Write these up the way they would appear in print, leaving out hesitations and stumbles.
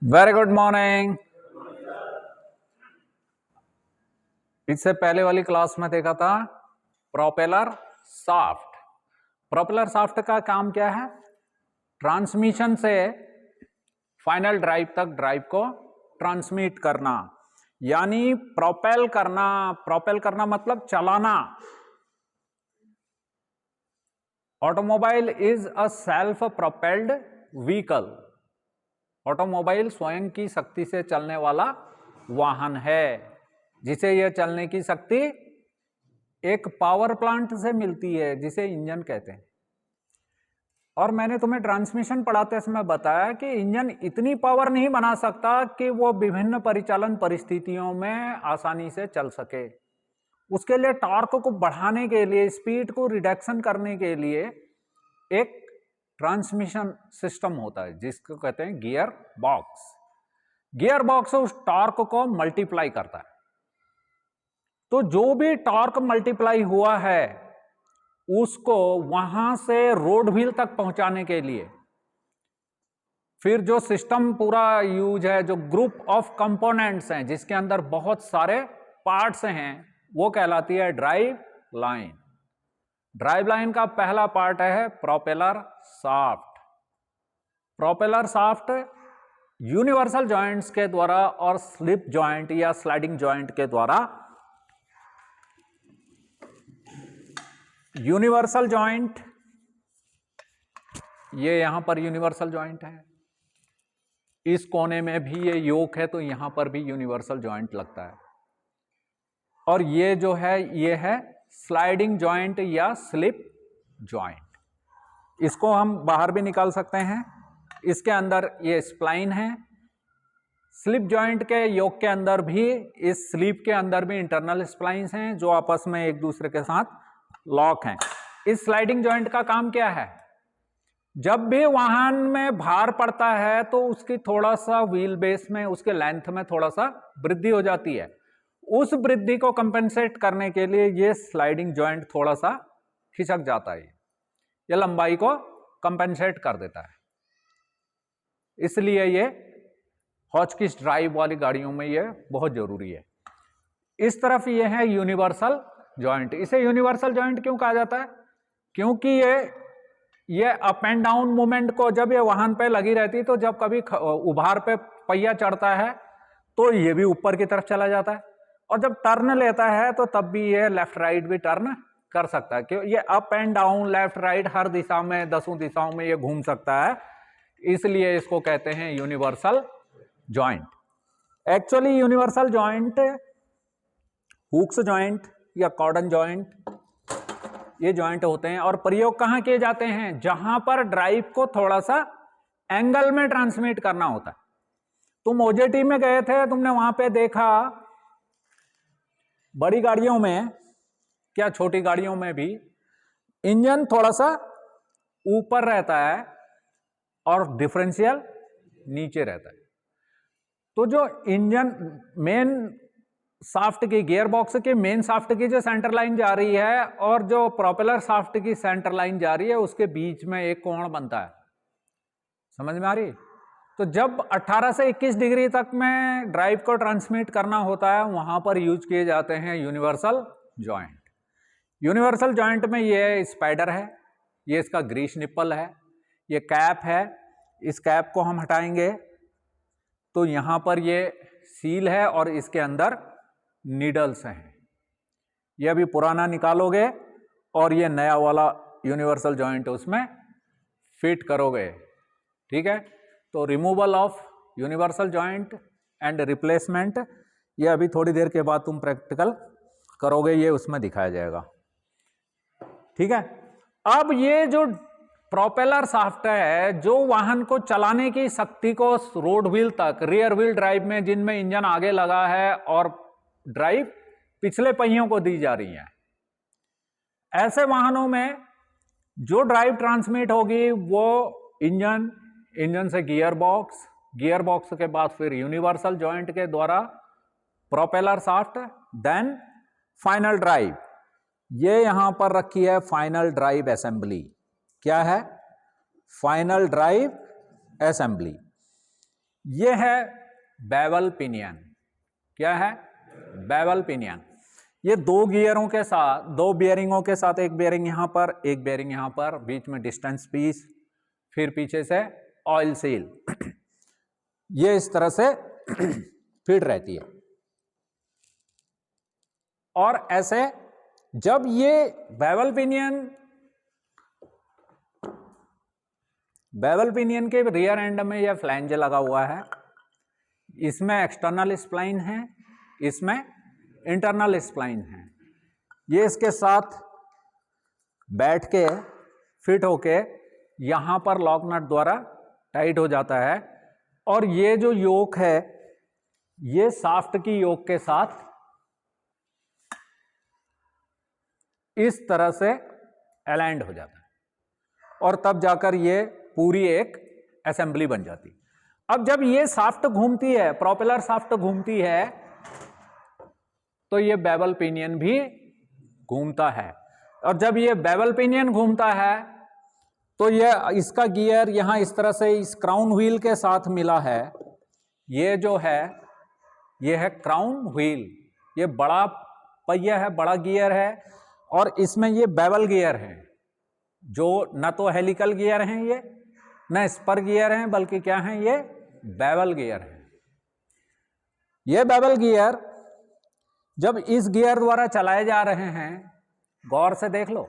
Very good morning. इससे पहले वाली क्लास में देखा था प्रोपेलर शाफ्ट। प्रोपेलर शाफ्ट का काम क्या है? ट्रांसमिशन से फाइनल ड्राइव तक ड्राइव को ट्रांसमिट करना, यानी प्रोपेल करना। प्रोपेल करना मतलब चलाना। Automobile is a self propelled vehicle. Automobile स्वयं की शक्ति से चलने वाला वाहन है, जिसे यह चलने की शक्ति एक पावर प्लांट से मिलती है, जिसे इंजन कहते हैं। और मैंने तुम्हें ट्रांसमिशन पढ़ाते समय बताया कि इंजन इतनी पावर नहीं बना सकता कि वो विभिन्न परिचालन परिस्थितियों में आसानी से चल सके। उसके लिए टॉर्क को बढ़ाने के लिए, स्पीड को रिडक्शन करने के लिए एक ट्रांसमिशन सिस्टम होता है, जिसको कहते हैं गियर बॉक्स। गियर बॉक्स उस टॉर्क को मल्टीप्लाई करता है। तो जो भी टॉर्क मल्टीप्लाई हुआ है उसको वहां से रोड व्हील तक पहुंचाने के लिए फिर जो सिस्टम पूरा यूज है, जो ग्रुप ऑफ कंपोनेंट्स हैं जिसके अंदर बहुत सारे पार्ट्स हैं, वो कहलाती है ड्राइव लाइन। ड्राइव लाइन का पहला पार्ट है propeller shaft. Propeller shaft universal joints के द्वारा और स्लिप जॉइंट या स्लाइडिंग जॉइंट के द्वारा, यूनिवर्सल जॉइंट, ये यहां पर यूनिवर्सल जॉइंट है, इस कोने में भी ये योक है तो यहां पर भी यूनिवर्सल जॉइंट लगता है। और ये जो है ये है स्लाइडिंग जॉइंट या स्लिप जॉइंट। इसको हम बाहर भी निकाल सकते हैं। इसके अंदर ये स्प्लाइन है। स्लिप जॉइंट के योक के अंदर भी, इस स्लीप के अंदर भी इंटरनल स्प्लाइंस हैं जो आपस में एक दूसरे के साथ लॉक हैं। इस स्लाइडिंग जॉइंट का काम क्या है? जब भी वाहन में भार पड़ता है तो उसकी थोड़ा सा व्हील बेस में, उसके लेंथ में थोड़ा सा वृद्धि हो जाती है। उस वृद्धि को कंपेंसेट करने के लिए ये स्लाइडिंग जॉइंट थोड़ा सा खिसक जाता है। ये लंबाई को कंपेंसेट कर देता है। इसलिए ये हॉचकिस ड्राइव वाली गाड़ियों में ये बहुत जरूरी है। इस तरफ ये है यूनिवर्सल जॉइंट। इसे यूनिवर्सल जॉइंट क्यों कहा जाता है? क्योंकि ये अप एंड डाउन मूवमेंट को, जब ये वाहन पे लगी रहती है तो जब कभी उभार पे पहिया चढ़ता है तो ये भी ऊपर की तरफ चला जाता है, और जब टर्न लेता है तो तब भी ये लेफ्ट राइट भी टर्न कर सकता है। क्यों? ये up and down, left right, हर दिशा में, 10 दिशाओं में ये घूम सकता है, इसलिए इसको कहते हैं universal joint. Actually universal joint Hooke's joint या कॉर्डन जॉइंट, ये जॉइंट होते हैं। और प्रयोग कहां किए जाते हैं? जहां पर ड्राइव को थोड़ा सा एंगल में ट्रांसमिट करना होता है। तुम ओजेटी में गए थे, तुमने वहां पे देखा बड़ी गाड़ियों में, क्या छोटी गाड़ियों में भी, इंजन थोड़ा सा ऊपर रहता है और डिफरेंशियल नीचे रहता है। तो जो इंजन मेन शाफ्ट की, गियर बॉक्स के मेन शाफ्ट की जो सेंटर लाइन जा रही है और जो प्रोपेलर शाफ्ट की सेंटर लाइन जा रही है, उसके बीच में एक कोण बनता है। समझ में आ रही? तो जब 18 से 21 डिग्री तक में ड्राइव को ट्रांसमिट करना होता है, वहां पर यूज किए जाते हैं यूनिवर्सल जॉइंट। यूनिवर्सल जॉइंट में ये स्पाइडर है, ये इसका ग्रीस निप्पल है, ये कैप है। इस कैप को हम हटाएंगे तो यहां पर ये सील है और इसके अंदर नीडल्स हैं। ये अभी पुराना निकालोगे और ये नया वाला यूनिवर्सल जॉइंट उसमें फिट करोगे। ठीक है? तो removal of universal joint and replacement, ये अभी थोड़ी देर के बाद तुम प्रैक्टिकल करोगे, ये उसमें दिखाया जाएगा। ठीक है? अब ये जो प्रोपेलर शाफ्ट है, जो वाहन को चलाने की शक्ति को रोड व्हील तक, रियर व्हील ड्राइव में जिनमें इंजन आगे लगा है और ड्राइव पिछले पहियों को दी जा रही है, ऐसे वाहनों में जो ड्राइव ट्रांसमिट होगी वो इंजन, इंजन से गियर बॉक्स, गियर बॉक्स के बाद फिर यूनिवर्सल जॉइंट के द्वारा propeller shaft, then final drive. ये यहां पर रखी है फाइनल ड्राइव असेंबली। क्या है? Final drive assembly. ये है बेवल पिनियन। क्या है? Bevel pinion. ये दो गियरों के साथ, दो बेयरिंगों के साथ, एक बेयरिंग यहां पर, एक बेयरिंग यहां पर, बीच में डिस्टेंस पीस, फिर पीछे से ऑयल सील, ये इस तरह से फिट रहती है। और ऐसे जब ये बेवल पिनियन के रियर एंड में यह फ्लैंज लगा हुआ है, इसमें एक्सटर्नल स्प्लाइन है, इसमें इंटरनल स्प्लाइन है। ये इसके साथ बैठ के फिट होके यहां पर लॉक नट द्वारा टाइट हो जाता है। और ये जो योक है, ये शाफ्ट की योक के साथ इस तरह से अलाइंड हो जाता है और तब जाकर ये पूरी एक असेंबली बन जाती है। अब जब ये शाफ्ट घूमती है, प्रोपेलर शाफ्ट घूमती है, तो ये बेवल पिनियन भी घूमता है। और जब ये बेवल पिनियन घूमता है तो ये इसका गियर यहां इस तरह से इस क्राउन व्हील के साथ मिला है। ये जो है ये है क्राउन व्हील, ये बड़ा पहिया है, बड़ा गियर है, और इसमें ये बेवल गियर है, जो न तो हेलिकल गियर हैं ये, न स्पर गियर हैं, बल्कि क्या हैं, ये बेवल गियर है। ये बेवल गियर जब इस गियर द्वारा चलाए जा रहे हैं, गौर से देख लो,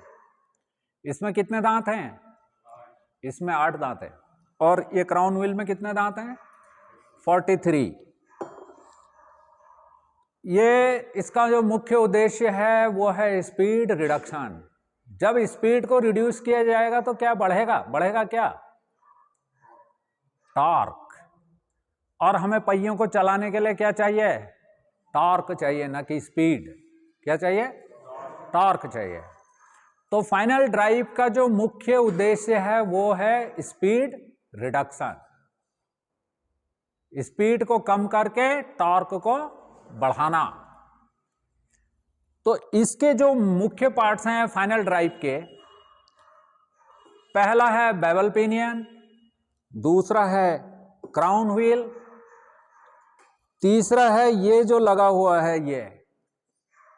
इसमें कितने दांत हैं? इसमें 8 दांत है। और ये क्राउन व्हील में कितने दांत हैं? 43। ये इसका जो मुख्य उद्देश्य है वो है स्पीड रिडक्शन। जब स्पीड को रिड्यूस किया जाएगा तो क्या बढ़ेगा? बढ़ेगा क्या? टॉर्क। और हमें पहियों को चलाने के लिए क्या चाहिए? टॉर्क चाहिए, ना कि स्पीड। क्या चाहिए? टॉर्क चाहिए। तो फाइनल ड्राइव का जो मुख्य उद्देश्य है वो है स्पीड रिडक्शन, स्पीड को कम करके टॉर्क को बढ़ाना। तो इसके जो मुख्य पार्ट्स हैं फाइनल ड्राइव के, पहला है बेवल पिनियन, दूसरा है क्राउन व्हील, तीसरा है ये जो लगा हुआ है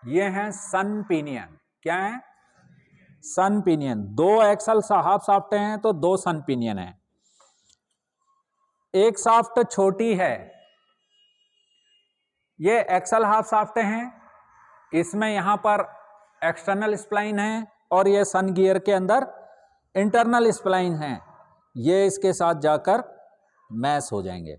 ये है सन पिनियन। क्या है? सन पिनियन। 2 एक्सल हाफ शाफ्ट हैं तो 2 सन पिनियन है। एक शाफ्ट छोटी है, ये एक्सल हाफ शाफ्ट हैं, इसमें यहां पर एक्सटर्नल स्प्लाइन है, और ये सन गियर के अंदर इंटरनल स्प्लाइन है। ये इसके साथ जाकर मैश हो जाएंगे।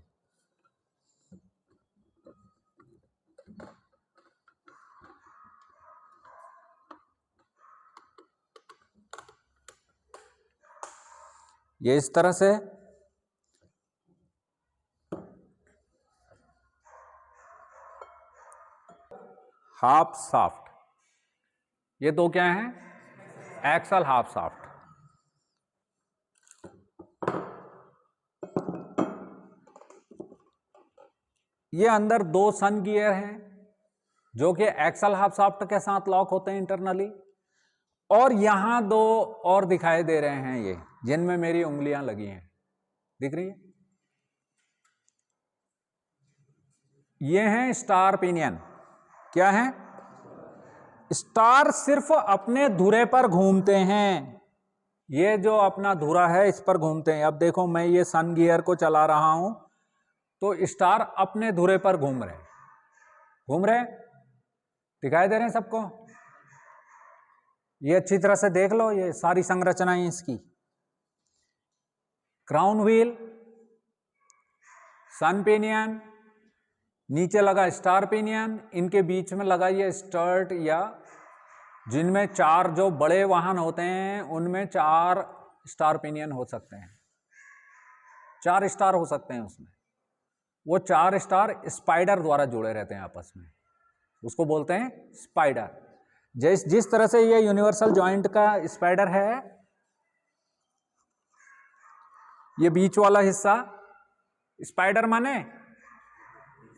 ये इस तरह से हाफ शाफ्ट, ये 2 क्या हैं? Axle half shaft. ये अंदर 2 सन गियर हैं जो कि एक्सल हाफ शाफ्ट के साथ लॉक होते हैं इंटरनली, और यहां 2 और दिखाई दे रहे हैं ये, जिनमें मेरी उंगलियां लगी हैं, दिख रही है? ये हैं स्टार पिनियन। क्या है? स्टार सिर्फ अपने धुरे पर घूमते हैं, ये जो अपना धुरा है इस पर घूमते हैं। अब देखो, मैं ये सन गियर को चला रहा हूं तो स्टार अपने धुरे पर घूम रहे, दिखाई दे रहे हैं सबको? ये अच्छी तरह से देख लो, ये सारी संरचनाएं इसकी। क्राउन व्हील, सन पिनियन, नीचे लगा स्टार पिनियन, इनके बीच में लगा ये स्टर्ट, या जिनमें 4 जो बड़े वाहन होते हैं उनमें 4 स्टार पिनियन हो सकते हैं, 4 स्टार हो सकते हैं उसमें। वो 4 स्टार स्पाइडर द्वारा जुड़े रहते हैं आपस में, उसको बोलते हैं स्पाइडर। जिस तरह से ये यूनिवर्सल जॉइंट का स्पाइडर है, ये बीच वाला हिस्सा स्पाइडर माने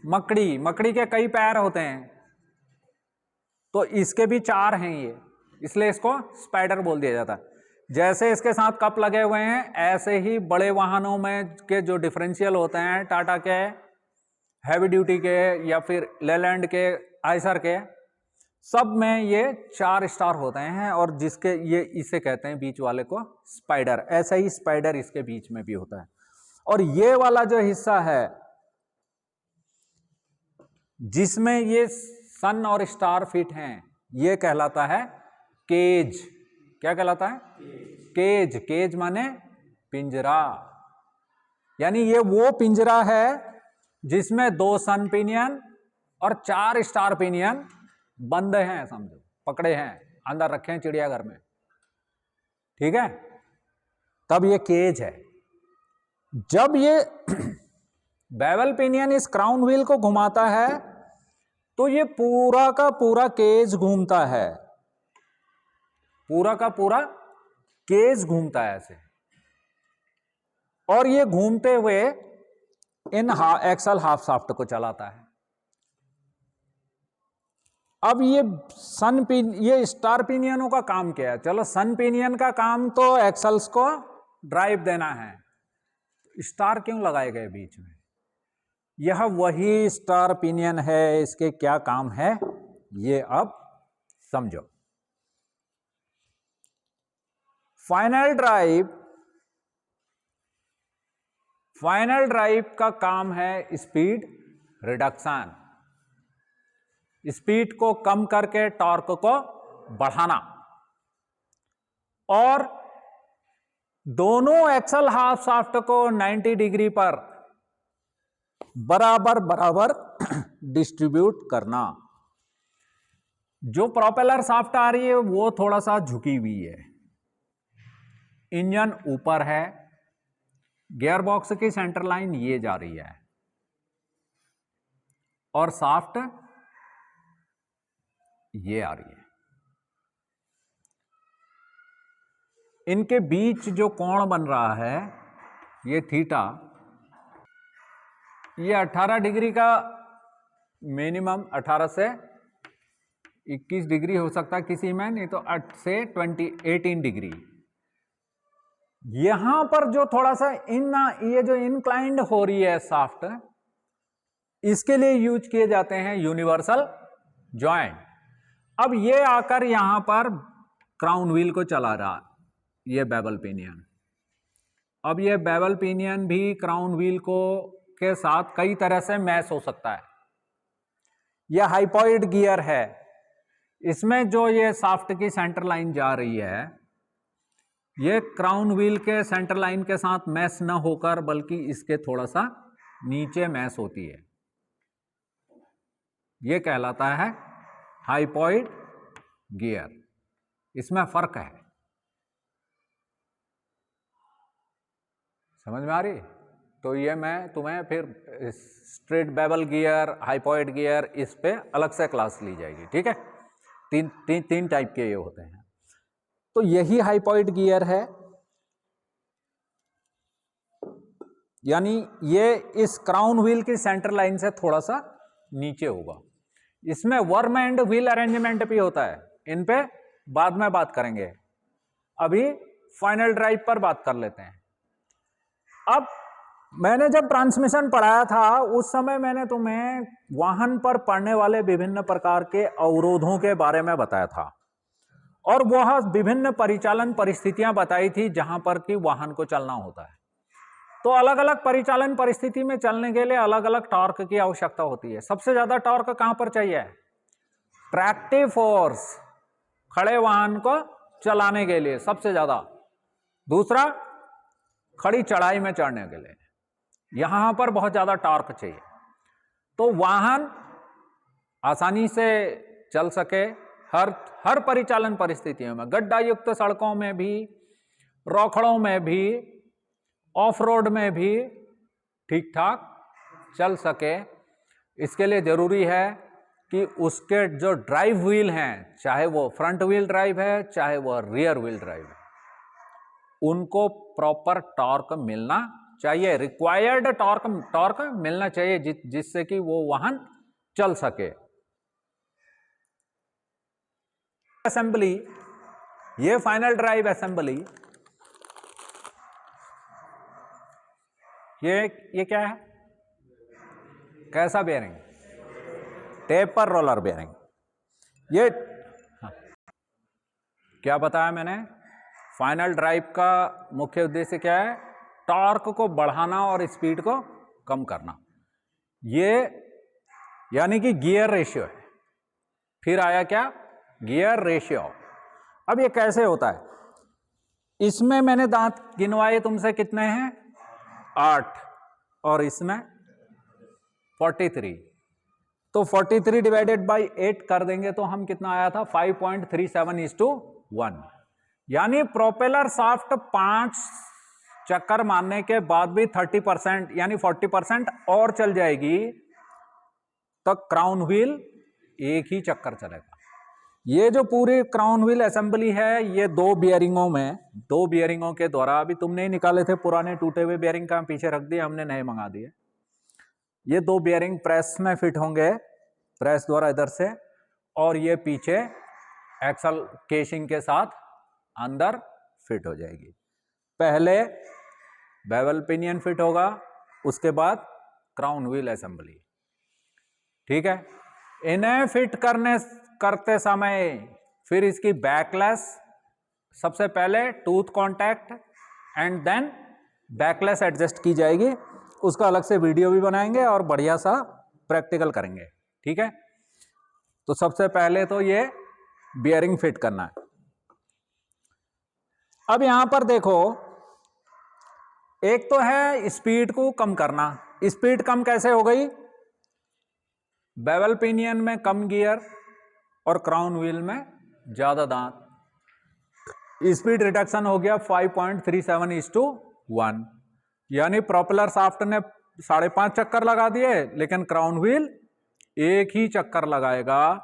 मकड़ी, मकड़ी के कई पैर होते हैं, तो इसके भी 4 हैं ये, इसलिए इसको स्पाइडर बोल दिया जाता है। जैसे इसके साथ कप लगे हुए हैं, ऐसे ही बड़े वाहनों में के जो डिफरेंशियल होते हैं, टाटा के, हैवी ड्यूटी के, या फिर लेलैंड के, आयसर के, सब में ये 4 स्टार होते हैं, और जिसके ये इसे कहते हैं बीच वाले को स्पाइडर। ऐसा ही स्पाइडर इसके बीच में भी होता है। और ये वाला जो हिस्सा है जिसमें ये सन और स्टार फिट हैं, ये कहलाता है केज। क्या कहलाता है? केज। केज माने पिंजरा। यानी ये वो पिंजरा है जिसमें 2 सन पिनियन और 4 स्टार पिनियन बंद हैं, समझो, पकड़े हैं, अंदर रखे हैं चिड़ियाघर में। ठीक है, तब ये केज है। जब ये बेवल पिनियन इस क्राउन व्हील को घुमाता है तो ये पूरा का पूरा केज घूमता है, पूरा का पूरा केज घूमता है ऐसे, और ये घूमते हुए इन एक्सल हाफ शाफ्ट को चलाता है। अब ये स्टार पिनियनों का काम क्या है? चलो, सन पिनियन का काम तो एक्सल्स को ड्राइव देना है, स्टार क्यों लगाए गए बीच में? यह वही स्टार पिनियन है, इसके क्या काम है ये अब समझो। फाइनल ड्राइव का काम है स्पीड रिडक्शन, स्पीड को कम करके टॉर्क को बढ़ाना, और दोनों एक्सल हाफ शाफ्ट को 90 डिग्री पर बराबर डिस्ट्रीब्यूट करना। जो प्रोपेलर शाफ्ट आ रही है वो थोड़ा सा झुकी हुई है, इंजन ऊपर है, गियर बॉक्स की सेंटर लाइन ये जा रही है, और शाफ्ट ये आ रही है। इनके बीच जो कोण बन रहा है ये थीटा, ये 18 डिग्री का मिनिमम, 18 से 21 डिग्री हो सकता है किसी में, नहीं तो 8 से 18 डिग्री। यहां पर जो थोड़ा सा ये जो इंक्लाइंड हो रही है शाफ्ट, इसके लिए यूज किए जाते हैं यूनिवर्सल जॉइंट। अब ये आकर यहां पर क्राउन व्हील को चला रहा, ये बेवल पिनियन। अब ये बेवल पिनियन भी क्राउन व्हील को के साथ कई तरह से मैच हो सकता है। यह हाइपोइड गियर है, इसमें जो ये शाफ्ट की सेंटर लाइन जा रही है, ये क्राउन व्हील के सेंटर लाइन के साथ मैच न होकर बल्कि इसके थोड़ा सा नीचे मैच होती है। ये कहलाता है हाइपोइड गियर। इसमें फर्क है, समझ में आ रही? तो ये मैं तुम्हें फिर straight bevel gear, hypoid gear, इस पे अलग से क्लास ली जाएगी। ठीक है, तीन टाइप के ये होते हैं। तो यही हाइपोइड गियर है, यानी ये इस क्राउन व्हील की सेंटर लाइन से थोड़ा सा नीचे होगा। इसमें वर्म एंड व्हील अरेंजमेंट भी होता है, इन पे बाद में बात करेंगे। अभी फाइनल ड्राइव पर बात कर लेते हैं। अब मैंने जब ट्रांसमिशन पढ़ाया था उस समय मैंने तुम्हें वाहन पर पड़ने वाले विभिन्न प्रकार के अवरोधों के बारे में बताया था, और वह विभिन्न परिचालन परिस्थितियां बताई थी जहां पर कि वाहन को चलना होता है। तो अलग अलग परिचालन परिस्थिति में चलने के लिए अलग अलग टॉर्क की आवश्यकता होती है। सबसे ज्यादा टॉर्क कहां पर चाहिए? ट्रैक्टिव फोर्स, खड़े वाहन को चलाने के लिए सबसे ज्यादा। दूसरा, खड़ी चढ़ाई में चढ़ने के लिए, यहां पर बहुत ज्यादा टॉर्क चाहिए। तो वाहन आसानी से चल सके हर परिचालन परिस्थितियों में, गड्ढा युक्त सड़कों में भी, रोखड़ों में भी, ऑफ रोड में भी ठीक ठाक चल सके। इसके लिए जरूरी है कि उसके जो ड्राइव व्हील हैं, चाहे वो फ्रंट व्हील ड्राइव है चाहे वो रियर व्हील ड्राइव है, उनको प्रॉपर टॉर्क मिलना चाहिए, रिक्वायर्ड टॉर्क मिलना चाहिए जिससे कि वो वाहन चल सके। असेंबली, ये फाइनल ड्राइव असेंबली ये क्या है, कैसा बेयरिंग, टेपर रोलर बेयरिंग। ये क्या बताया मैंने, फाइनल ड्राइव का मुख्य उद्देश्य क्या है, टॉर्क को बढ़ाना और स्पीड को कम करना। ये यानी कि गियर रेशियो है। फिर आया क्या, गियर रेशियो। अब ये कैसे होता है, इसमें मैंने दांत गिनवाए तुमसे, कितने हैं, 8, और इसमें 43। तो 43 डिवाइडेड बाई 8 कर देंगे तो हम कितना आया था, 5.37:1। यानी प्रोपेलर शाफ्ट 5 चक्कर मारने के बाद भी 30% यानी 40% और चल जाएगी, तब क्राउन व्हील एक ही चक्कर चलेगा। ये जो पूरी क्राउन व्हील असेंबली है, ये 2 बियरिंगों में, 2 बियरिंगों के द्वारा, अभी तुमने ही निकाले थे पुराने टूटे हुए बियरिंग का पीछे रख दिए, हमने नए मंगा दिए। ये 2 बियरिंग प्रेस में फिट होंगे, प्रेस द्वारा इधर से, और ये पीछे एक्सल केशिंग के साथ अंदर फिट हो जाएगी। पहले बेवल पिनियन फिट होगा, उसके बाद क्राउन व्हील असेंबली। ठीक है, इन्हें फिट करते समय फिर इसकी बैकलेस, सबसे पहले tooth contact and then backlash adjust की जाएगी। उसका अलग से वीडियो भी बनाएंगे और बढ़िया सा प्रैक्टिकल करेंगे। ठीक है, तो सबसे पहले तो ये बियरिंग फिट करना है। अब यहां पर देखो, एक तो है स्पीड को कम करना। स्पीड कम कैसे हो गई, बेवल पिनियन में कम गियर और क्राउन व्हील में ज्यादा दांत, स्पीड रिडक्शन हो गया 5.37:1। यानी प्रोपेलर शाफ्ट ने 5.5 चक्कर लगा दिए, लेकिन क्राउन व्हील एक ही चक्कर लगाएगा,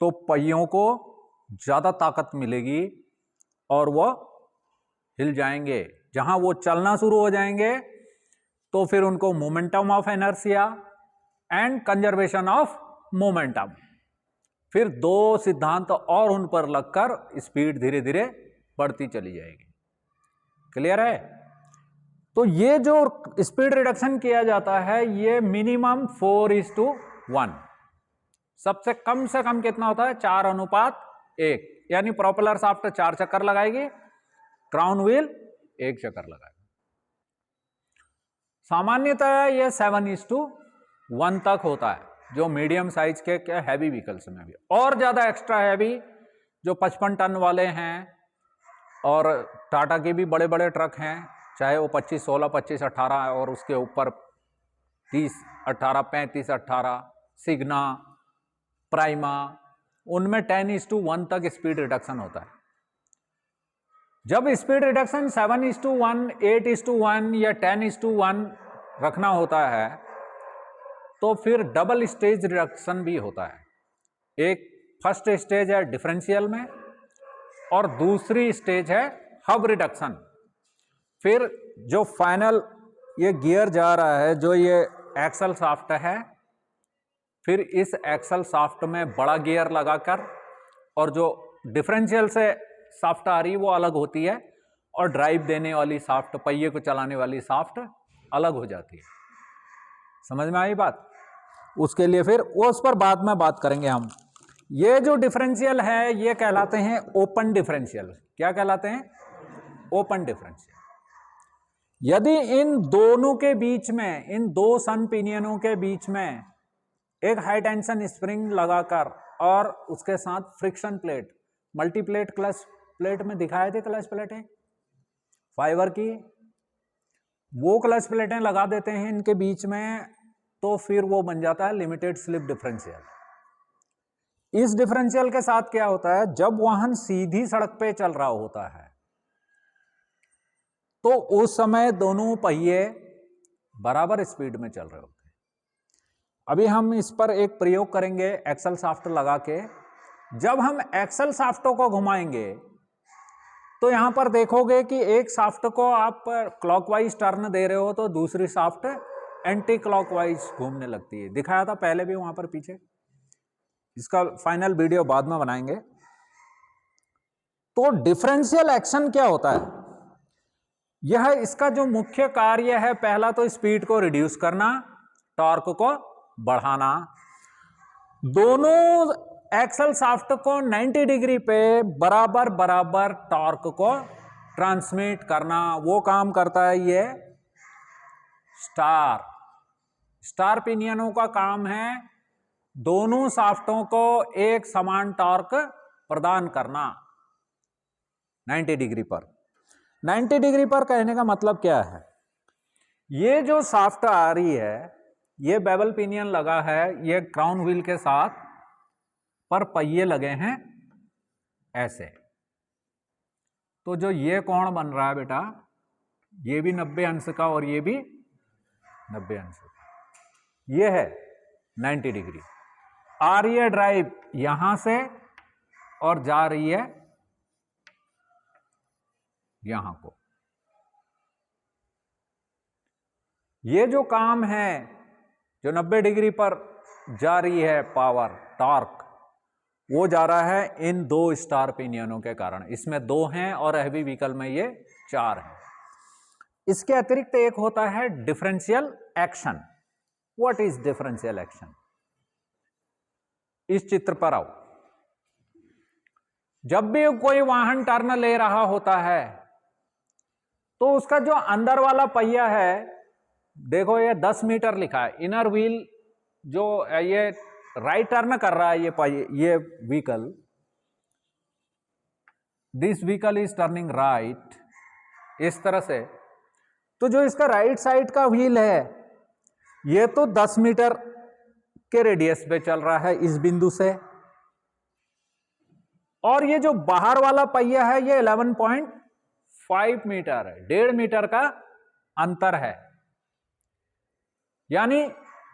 तो पहियों को ज्यादा ताकत मिलेगी और वो हिल जाएंगे। जहां वो चलना शुरू हो जाएंगे तो फिर उनको momentum of inertia and conservation of momentum, फिर 2 सिद्धांत और उन पर लगकर स्पीड धीरे धीरे बढ़ती चली जाएगी। क्लियर है? तो ये जो स्पीड रिडक्शन किया जाता है, ये मिनिमम 4:1। सबसे कम से कम कितना होता है, 4:1। यानी प्रोपेलर शाफ्ट 4 चक्कर लगाएगी, क्राउन व्हील 1 चक्कर लगाएगा। सामान्यतः ये 7:1 तक होता है, जो मीडियम साइज के हैवी व्हीकल्स में भी। और ज्यादा एक्स्ट्रा हैवी जो 55 टन वाले हैं, और टाटा के भी बड़े बड़े ट्रक हैं, चाहे वो 25, 16, 25, 18 और उसके ऊपर 30, 18, 35, 18, सिग्ना, प्राइमा, उनमें 10:1 तक स्पीड रिडक्शन होता है। जब स्पीड रिडक्शन 7:1, 8:1 या 10:1 रखना होता है, तो फिर डबल स्टेज रिडक्शन भी होता है। एक फर्स्ट स्टेज है डिफरेंशियल में, और दूसरी स्टेज है हब रिडक्शन। फिर जो फाइनल ये गियर जा रहा है, जो ये एक्सल शाफ्ट है, फिर इस एक्सल शाफ्ट में बड़ा गियर लगाकर, और जो डिफरेंशियल से शाफ्ट आ रही वो अलग होती है, और ड्राइव देने वाली शाफ्ट, पहिए को चलाने वाली शाफ्ट अलग हो जाती है। समझ में आई बात? उसके लिए फिर वो उस पर बाद में बात करेंगे हम। ये जो डिफरेंशियल है, ये कहलाते हैं ओपन डिफरेंशियल। क्या कहलाते हैं? Open differential. यदि इन दोनों के बीच में, इन 2 सन पिनियनों के बीच में एक हाई टेंशन स्प्रिंग लगाकर, और उसके साथ friction plate, multiplate clutch plate में दिखाए थे, क्लच प्लेटें फाइबर की, वो क्लच प्लेटें लगा देते हैं इनके बीच में, तो फिर वो बन जाता है लिमिटेड स्लिप डिफरेंशियल। इस डिफरेंशियल के साथ क्या होता है, जब वाहन सीधी सड़क पे चल रहा होता है, तो उस समय दोनों पहिए बराबर स्पीड में चल रहे होते हैं। अभी हम इस पर एक प्रयोग करेंगे एक्सल शाफ्ट लगा के। जब हम एक्सल शाफ्टों को घुमाएंगे, तो यहां पर देखोगे कि एक शाफ्ट को आप क्लॉकवाइज टर्न दे रहे हो, तो दूसरी शाफ्ट एंटी क्लॉकवाइज घूमने लगती है। दिखाया था पहले भी वहां पर पीछे, इसका फाइनल वीडियो बाद में बनाएंगे। तो डिफरेंशियल एक्शन क्या होता है? यह इसका जो मुख्य कार्य है, पहला तो स्पीड को रिड्यूस करना, टॉर्क को बढ़ाना। दोनों एक्सल शाफ्ट को 90 डिग्री पे बराबर बराबर टॉर्क को ट्रांसमिट करना, वो काम करता है ये स्टार पिनियनों का काम है दोनों शाफ्टों को एक समान टॉर्क प्रदान करना 90 डिग्री पर। 90 डिग्री पर कहने का मतलब क्या है, ये जो शाफ्ट आ रही है, ये बेवल पिनियन लगा है, ये क्राउन व्हील के साथ, पर पहिए लगे हैं ऐसे। तो जो ये कोण बन रहा है बेटा, ये भी 90 अंश का और ये भी 90 अंश का, ये है 90 डिग्री। आ रही है ड्राइव यहां से और जा रही है यहां को। ये जो काम है, जो 90 डिग्री पर जा रही है पावर, टॉर्क, वो जा रहा है इन दो स्टार पिनियनों के कारण। इसमें 2 हैं और हैवी व्हीकल में ये 4 हैं। इसके अतिरिक्त एक होता है differential action. What is differential action? इस चित्र पर आओ। जब भी कोई वाहन टर्न ले रहा होता है तो उसका जो अंदर वाला पहिया है, देखो ये 10 मीटर लिखा है, इनर व्हील जो ये राइट टर्न कर रहा है, ये vehicle, this vehicle is turning right, इस तरह से। तो जो इसका राइट साइड का व्हील है, ये तो 10 मीटर के रेडियस पे चल रहा है इस बिंदु से, और ये जो बाहर वाला पहिया है ये 11.5 मीटर है, 1.5 मीटर का अंतर है। यानी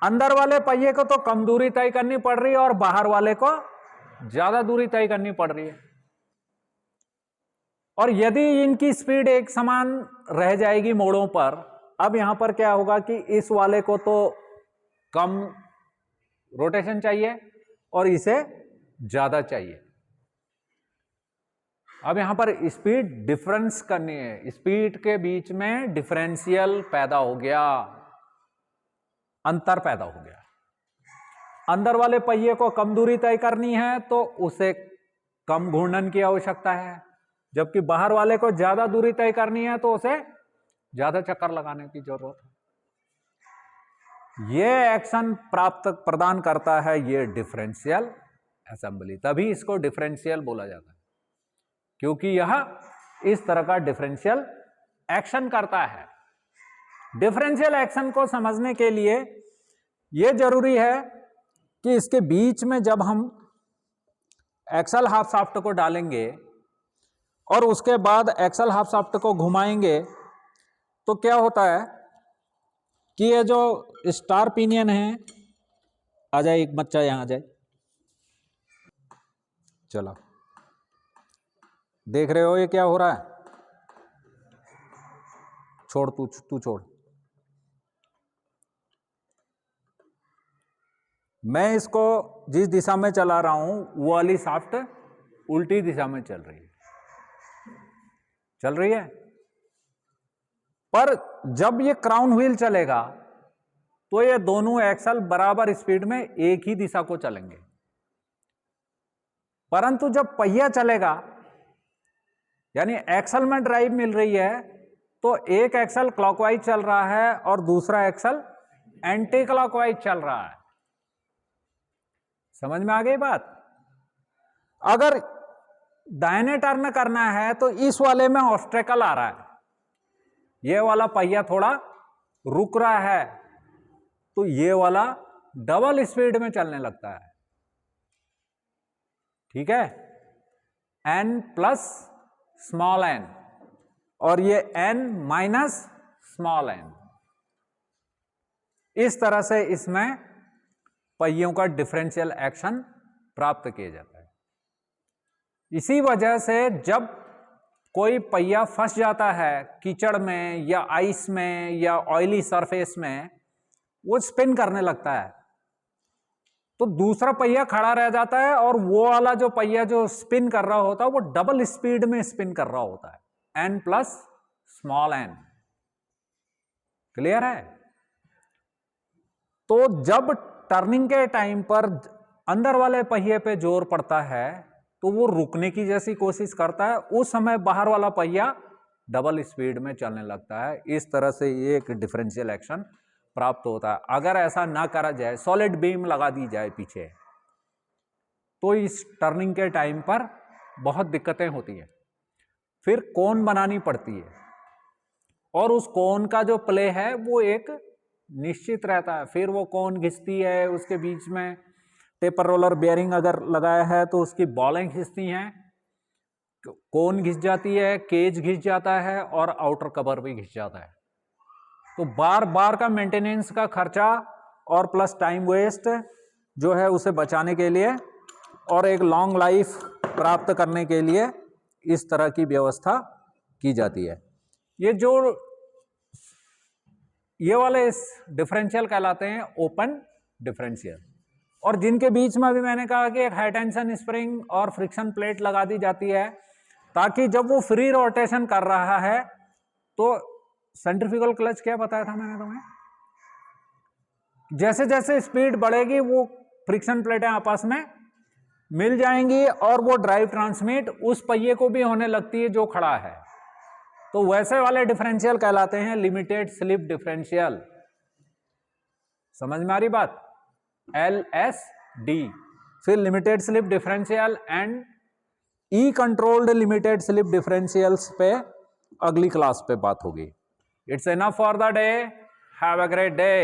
अंदर वाले पहिए को तो कम दूरी तय करनी पड़ रही है और बाहर वाले को ज्यादा दूरी तय करनी पड़ रही है। और यदि इनकी स्पीड एक समान रह जाएगी मोड़ों पर, अब यहां पर क्या होगा कि इस वाले को तो कम रोटेशन चाहिए और इसे ज्यादा चाहिए। अब यहां पर स्पीड डिफरेंस करनी है, स्पीड के बीच में डिफरेंशियल पैदा हो गया, अंतर पैदा हो गया। अंदर वाले पहिए को कम दूरी तय करनी है तो उसे कम घूर्णन की आवश्यकता है, जबकि बाहर वाले को ज्यादा दूरी तय करनी है तो उसे ज्यादा चक्कर लगाने की जरूरत है। यह एक्शन प्रदान करता है ये डिफरेंशियल असेंबली, तभी इसको डिफरेंशियल बोला जाता है, क्योंकि यह इस तरह का डिफरेंशियल एक्शन करता है। डिफरेंशियल एक्शन को समझने के लिए यह जरूरी है कि इसके बीच में जब हम एक्सल हाफ शाफ्ट को डालेंगे और उसके बाद एक्सल हाफ शाफ्ट को घुमाएंगे तो क्या होता है कि ये जो स्टार पिनियन है, आ जाए एक बच्चा यहां आ जाए, चलो देख रहे हो ये क्या हो रहा है, छोड़ तू छोड़। मैं इसको जिस दिशा में चला रहा हूं वो वाली शाफ्ट उल्टी दिशा में चल रही है। पर जब ये क्राउन व्हील चलेगा तो ये दोनों एक्सल बराबर स्पीड में एक ही दिशा को चलेंगे, परंतु जब पहिया चलेगा, यानी एक्सल में ड्राइव मिल रही है, तो एक एक्सल क्लॉकवाइज चल रहा है और दूसरा एक्सल एंटी क्लॉकवाइज चल रहा है। समझ में आ गई बात? अगर दाहिने टर्न करना है तो इस वाले में ऑब्स्टेकल आ रहा है, ये वाला पहिया थोड़ा रुक रहा है, तो ये वाला डबल स्पीड में चलने लगता है। ठीक है, n प्लस स्मॉल n और ये n माइनस स्मॉल n, इस तरह से इसमें पहियों का डिफरेंशियल एक्शन प्राप्त किया जाता है। इसी वजह से जब कोई पहिया फंस जाता है कीचड़ में या आइस में या ऑयली सरफेस में, वो स्पिन करने लगता है, तो दूसरा पहिया खड़ा रह जाता है और वो वाला जो पहिया जो स्पिन कर रहा होता है वो डबल स्पीड में स्पिन कर रहा होता है, n plus small n। Clear है? तो जब टर्निंग के टाइम पर अंदर वाले पहिए पे जोर पड़ता है तो वो रुकने की जैसी कोशिश करता है, उस समय बाहर वाला पहिया डबल स्पीड में चलने लगता है। इस तरह से ये एक डिफरेंशियल एक्शन प्राप्त होता है। अगर ऐसा ना करा जाए, सॉलिड बीम लगा दी जाए पीछे, तो इस टर्निंग के टाइम पर बहुत दिक्कतें होती है। फिर कोन बनानी पड़ती है और उस कोन का जो प्ले है वो एक निश्चित रहता है। फिर वो कोन घिसती है, उसके बीच में टेपर रोलर बेयरिंग अगर लगाया है तो उसकी बॉलें घिसती हैं, कोन घिस जाती है, केज घिस जाता है और आउटर कवर भी घिस जाता है। तो बार बार का मेंटेनेंस का खर्चा और प्लस टाइम वेस्ट जो है उसे बचाने के लिए और एक लॉन्ग लाइफ प्राप्त करने के लिए इस तरह की व्यवस्था की जाती है। ये वाले डिफरेंशियल कहलाते हैं ओपन डिफरेंशियल। और जिनके बीच में अभी मैंने कहा कि एक हाई टेंशन स्प्रिंग और फ्रिक्शन प्लेट लगा दी जाती है ताकि जब वो फ्री रोटेशन कर रहा है तो सेंट्रीफ्यूगल क्लच क्या बताया था मैंने तुम्हें, जैसे जैसे स्पीड बढ़ेगी वो फ्रिक्शन प्लेटें आपस में मिल जाएंगी और वो ड्राइव ट्रांसमिट उस पहिए को भी होने लगती है जो खड़ा है। तो वैसे वाले डिफरेंशियल कहलाते हैं लिमिटेड स्लिप डिफरेंशियल। समझ में आ रही बात? LSD। फिर limited slip differential and E controlled limited slip differentials पे अगली क्लास पे बात होगी। It's enough for the day. Have a great day.